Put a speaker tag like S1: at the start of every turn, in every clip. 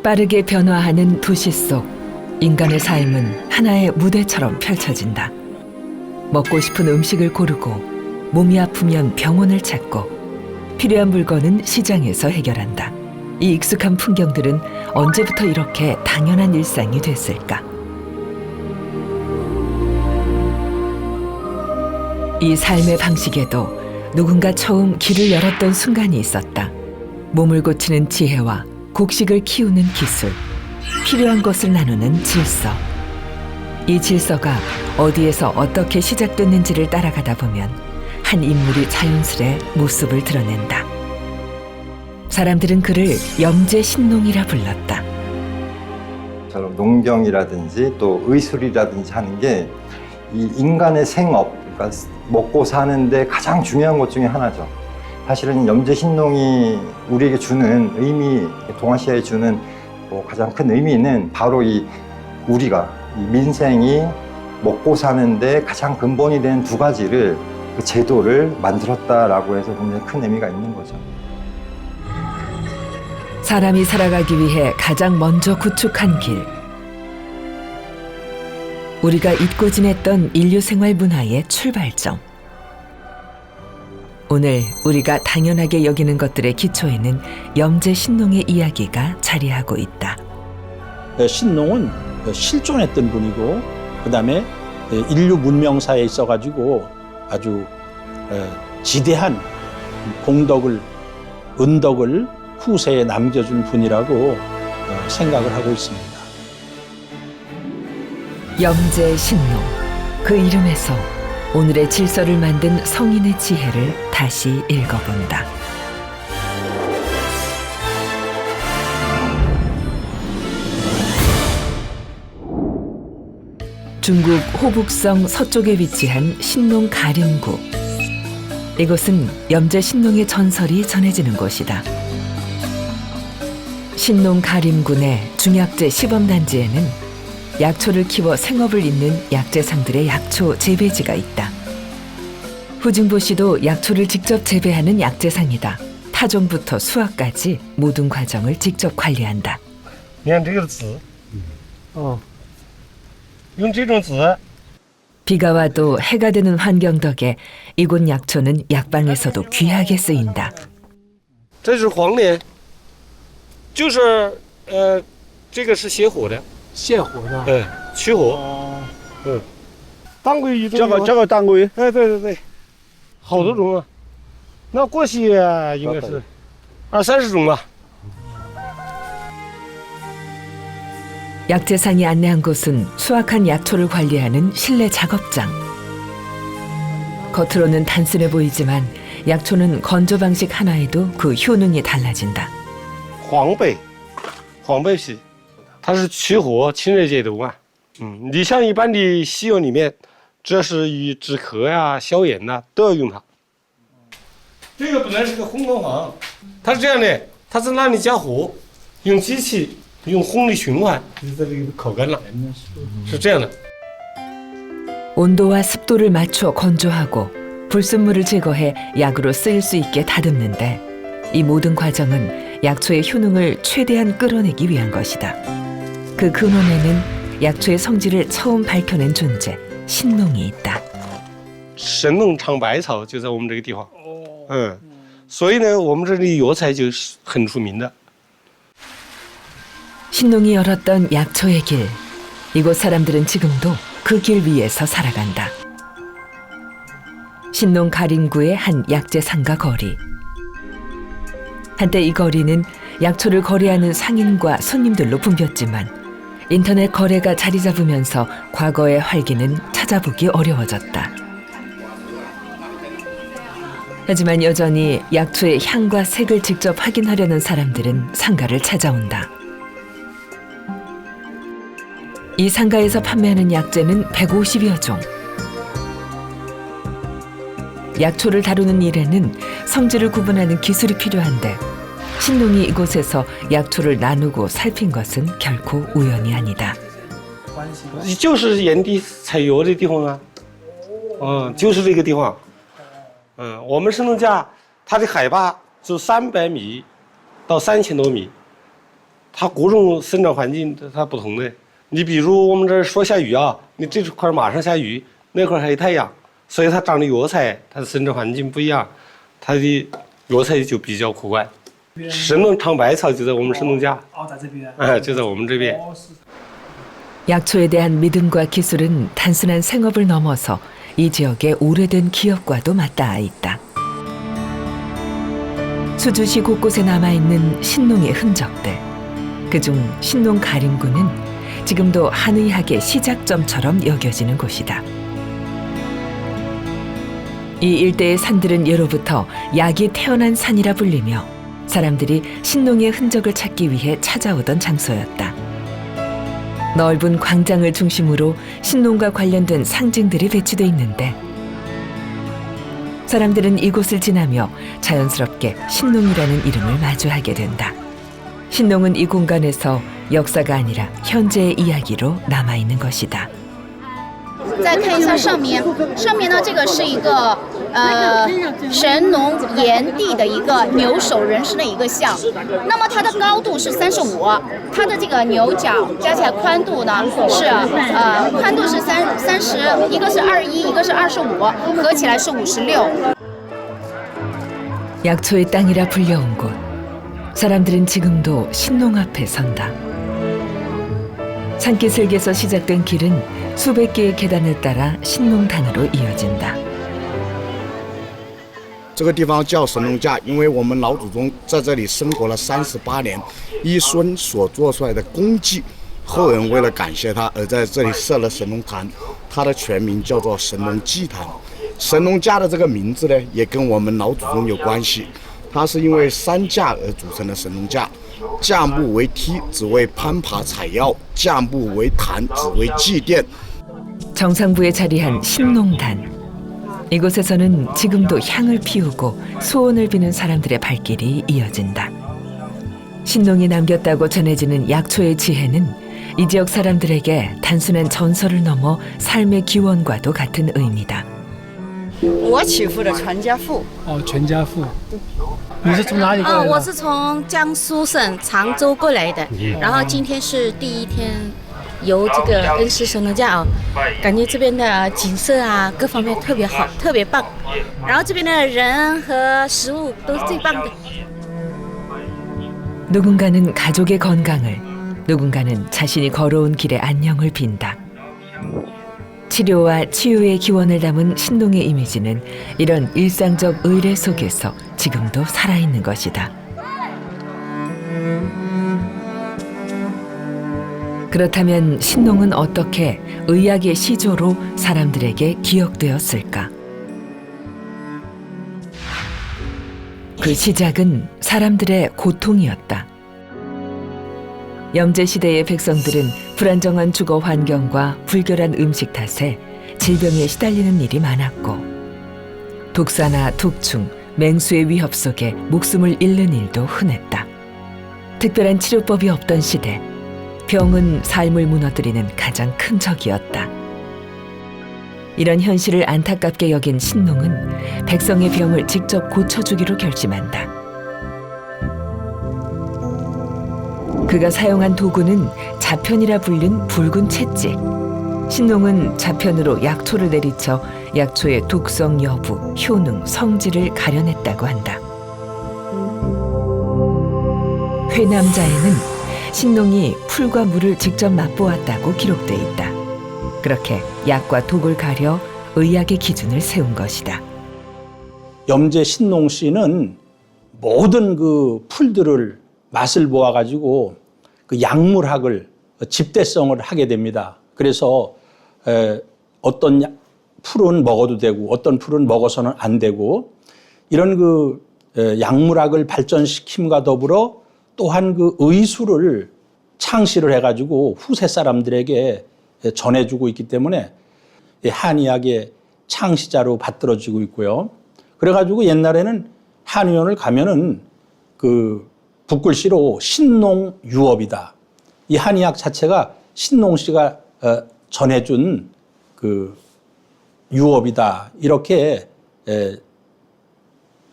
S1: 빠르게 변화하는 도시 속 인간의 삶은 하나의 무대처럼 펼쳐진다. 먹고 싶은 음식을 고르고 몸이 아프면 병원을 찾고 필요한 물건은 시장에서 해결한다. 이 익숙한 풍경들은 언제부터 이렇게 당연한 일상이 됐을까? 이 삶의 방식에도 누군가 처음 길을 열었던 순간이 있었다. 몸을 고치는 지혜와 곡식을 키우는 기술, 필요한 것을 나누는 질서. 이 질서가 어디에서 어떻게 시작됐는지를 따라가다 보면 한 인물이 자연스레 모습을 드러낸다. 사람들은 그를 염제신농이라 불렀다.
S2: 저런 농경이라든지 또 의술이라든지 하는 게 이 인간의 생업, 그러니까 먹고 사는데 가장 중요한 것 중에 하나죠. 사실은 염제신농이 우리에게 주는 의미, 동아시아에 주는 가장 큰 의미는 바로 우리가 이 민생이 먹고 사는데 가장 근본이 되는 두 가지를 그 제도를 만들었다라고 해서 굉장히 큰 의미가 있는 거죠.
S1: 사람이 살아가기 위해 가장 먼저 구축한 길. 우리가 잊고 지냈던 인류 생활 문화의 출발점. 오늘 우리가 당연하게 여기는 것들의 기초에는 염제신농의 이야기가 자리하고 있다.
S3: 신농은 실존했던 분이고 그다음에 인류 문명사에 있어가지고 아주 지대한 공덕을, 은덕을 후세에 남겨준 분이라고 생각을 하고 있습니다.
S1: 염제신농, 그 이름에서 오늘의 질서를 만든 성인의 지혜를 다시 읽어본다. 중국 호북성 서쪽에 위치한 신농 가림구. 이곳은 염제신농의 전설이 전해지는 곳이다. 신농 가림구 내 중약재 시범단지에는 약초를 키워 생업을 잇는 약재상들의 약초 재배지가 있다. 후징보시도 약초를 직접 재배하는 약재상이다. 타종부터 수확까지 모든 과정을 직접 관리한다.
S4: 你看这个籽，用这种籽
S1: 비가 와도 해가 되는 환경 덕에 이곳 약초는 약방에서도 귀하게 쓰인다.
S4: 这是黄连，就是这个是泻火的，
S5: 泻火的。
S4: 驱火。
S5: 哦，
S4: 当归一种有，
S5: 这个当归，
S4: 哎，对对对，好多种啊。那过去应该是20-30种吧。
S1: 약재상이 안내한 곳은 수확한 약초를 관리하는 실내 작업장. 겉으로는 단순해 보이지만 약초는 건조 방식 하나에도 그 효능이 달라진다.
S4: 黄贝皮，它是驱火清热解毒啊。你像一般的西药里面，这是与止咳呀、消炎呐、都要用它。这个本来是个烘干房，它是这样的，它是让你加火，用机器用烘力循环，就在这里烤干了，是这样的。
S1: 온도와 습도를 맞춰 건조하고 불순물을 제거해 약으로 쓰일 수 있게 다듬는데 이 모든 과정은 약초의 효능을 최대한 끌어내기 위한 것이다. 그 근원에는 약초의 성질을 처음 밝혀낸 존재 신농이 있다.
S4: 神农尝百草就在我们这个地方，所以呢，我们这里药材就是很出名的。
S1: 신농이 열었던 약초의 길. 이곳 사람들은 지금도 그 길 위에서 살아간다. 신농 가림구의 한 약재 상가 거리. 한때 이 거리는 약초를 거래하는 상인과 손님들로 붐볐지만 인터넷 거래가 자리 잡으면서 과거의 활기는 찾아보기 어려워졌다. 하지만 여전히 약초의 향과 색을 직접 확인하려는 사람들은 상가를 찾아온다. 이 상가에서 판매하는 약재는 150여 종. 약초를 다루는 일에는 성질을 구분하는 기술이 필요한데 신농이 이곳에서 약초를 나누고 살핀 것은 결코 우연이 아니다.
S4: 就是炎帝采药的地方啊，就是这个地方。我们神农架它的海拔就300米到3000多米，它各种生长环境它不同的。你比如我们这儿说下雨啊，你这块马上下雨，那块还有太阳，所以它长的药材它的生长环境不一样，它的药材就比较可观。神农尝百草就在我们神农架，
S5: 在这边。
S4: 就在我们这边。
S1: 약초에 대한 믿음과 기술은 단순한 생업을 넘어서 이 지역의 오래된 기업과도 맞닿아 있다. 수주시 곳곳에 남아있는 신농의 흔적들. 그중 신농 가림군은 지금도 한의학의 시작점처럼 여겨지는 곳이다. 이 일대의 산들은 예로부터 약이 태어난 산이라 불리며 사람들이 신농의 흔적을 찾기 위해 찾아오던 장소였다. 넓은 광장을 중심으로 신농과 관련된 상징들이 배치돼 있는데 사람들은 이곳을 지나며 자연스럽게 신농이라는 이름을 마주하게 된다. 신농은 이 공간에서 역사가 아니라 현재의 이야기로 남아있는 것이다.
S6: 再看一下上面，上面呢，这个是一个神农炎帝的一个牛首人身的一个像，那么它的高度是35，它的这个牛角加起来宽度呢是宽度是30，一个是21，一个是25，合起来是56。
S1: 약초의 땅이라 불려온 곳. 사람들은 지금도 신농 앞에 선다. 산기슭에서 시작된 길은 수백 개의 계단을 따라 신농단으로 이어진다.
S7: 这个地方叫神农架，因为我们老祖宗在这里生活了38年，一孙所做出来的功绩，后人为了感谢他，而在这里设了神农坛，它的全名叫做神农祭坛。神农架的这个名字呢，也跟我们老祖宗有关系，它是因为3架而组成的神农架。 架木为梯，只为攀爬采药；架木为坛，只为祭奠。
S1: 정상부에 자리한 신농단. 이곳에서는 지금도 향을 피우고 소원을 비는 사람들의 발길이 이어진다. 신농이 남겼다고 전해지는 약초의 지혜는 이 지역 사람들에게 단순한 전설을 넘어 삶의 기원과도 같은 의미다.
S8: 我娶妇的全家福。
S5: 全家福。你是从哪里过来的？
S8: 我是从江苏省常州过来的，然后今天是第1天游这个恩施神农架感觉这边的景色啊各方面特别好，特别棒，然后这边的人和食物都是最棒的。
S1: 누군가는 가족의 건강을, 누군가는 자신이 걸어온 길의 안녕을 빈다. 치료와 치유의 기원을 담은 신농의 이미지는 이런 일상적 의례 속에서 지금도 살아있는 것이다. 그렇다면 신농은 어떻게 의학의 시조로 사람들에게 기억되었을까? 그 시작은 사람들의 고통이었다. 염제시대의 백성들은 불안정한 주거 환경과 불결한 음식 탓에 질병에 시달리는 일이 많았고 독사나 독충, 맹수의 위협 속에 목숨을 잃는 일도 흔했다. 특별한 치료법이 없던 시대, 병은 삶을 무너뜨리는 가장 큰 적이었다. 이런 현실을 안타깝게 여긴 신농은 백성의 병을 직접 고쳐주기로 결심한다. 그가 사용한 도구는 자편이라 불린 붉은 채찍. 신농은 자편으로 약초를 내리쳐 약초의 독성 여부, 효능, 성질을 가려냈다고 한다. 회남자에는 신농이 풀과 물을 직접 맛보았다고 기록돼 있다. 그렇게 약과 독을 가려 의학의 기준을 세운 것이다.
S3: 염제 신농 씨는 모든 그 풀들을 맛을 보아가지고 그 약물학을 집대성을 하게 됩니다. 그래서 어떤 풀은 먹어도 되고 어떤 풀은 먹어서는 안 되고 이런 그 약물학을 발전시킴과 더불어 또한 그 의술을 창시를 해가지고 후세 사람들에게 전해주고 있기 때문에 한의학의 창시자로 받들어지고 있고요. 그래가지고 옛날에는 한의원을 가면은 그 붓글씨로 신농유업이다. 이 한의학 자체가 신농 씨가 전해준 그 유업이다. 이렇게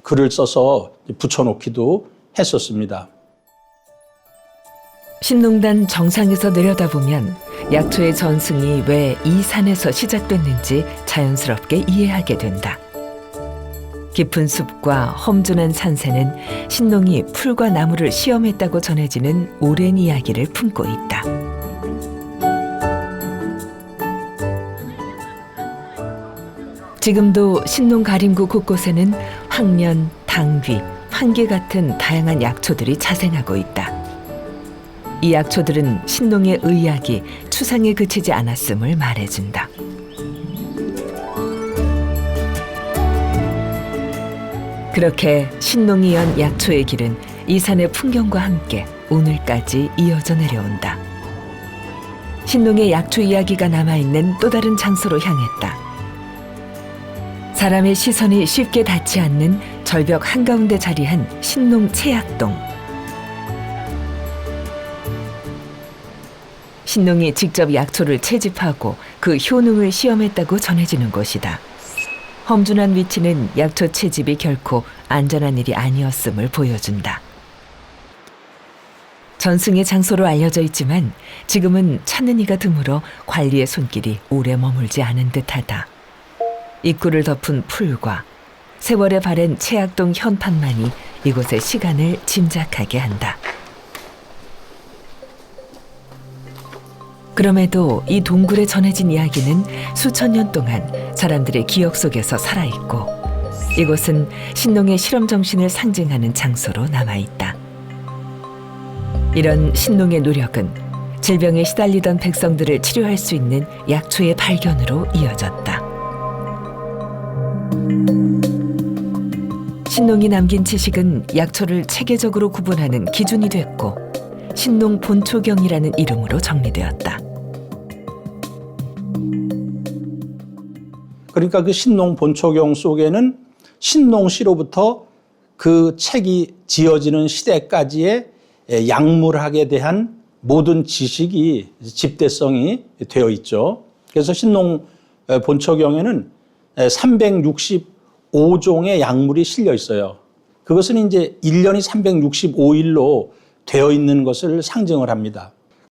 S3: 글을 써서 붙여놓기도 했었습니다.
S1: 신농단 정상에서 내려다보면 약초의 전승이 왜 이 산에서 시작됐는지 자연스럽게 이해하게 된다. 깊은 숲과 험준한 산세는 신농이 풀과 나무를 시험했다고 전해지는 오랜 이야기를 품고 있다. 지금도 신농 가림구 곳곳에는 황련, 당귀, 황기 같은 다양한 약초들이 자생하고 있다. 이 약초들은 신농의 의약이 추상에 그치지 않았음을 말해준다. 그렇게 신농이 연 약초의 길은 이 산의 풍경과 함께 오늘까지 이어져 내려온다. 신농의 약초 이야기가 남아있는 또 다른 장소로 향했다. 사람의 시선이 쉽게 닿지 않는 절벽 한가운데 자리한 신농 채약동. 신농이 직접 약초를 채집하고 그 효능을 시험했다고 전해지는 곳이다. 험준한 위치는 약초 채집이 결코 안전한 일이 아니었음을 보여준다. 전승의 장소로 알려져 있지만 지금은 찾는 이가 드물어 관리의 손길이 오래 머물지 않은 듯하다. 입구를 덮은 풀과 세월에 바랜 채약동 현판만이 이곳의 시간을 짐작하게 한다. 그럼에도 이 동굴에 전해진 이야기는 수천 년 동안 사람들의 기억 속에서 살아있고 이곳은 신농의 실험 정신을 상징하는 장소로 남아있다. 이런 신농의 노력은 질병에 시달리던 백성들을 치료할 수 있는 약초의 발견으로 이어졌다. 신농이 남긴 지식은 약초를 체계적으로 구분하는 기준이 됐고 신농 본초경이라는 이름으로 정리되었다.
S3: 그러니까 그 신농 본초경 속에는 신농시로부터 그 책이 지어지는 시대까지의 약물학에 대한 모든 지식이 집대성이 되어 있죠. 그래서 신농 본초경에는 365종의 약물이 실려 있어요. 그것은 이제 1년이 365일로 되어 있는 것을 상징을 합니다.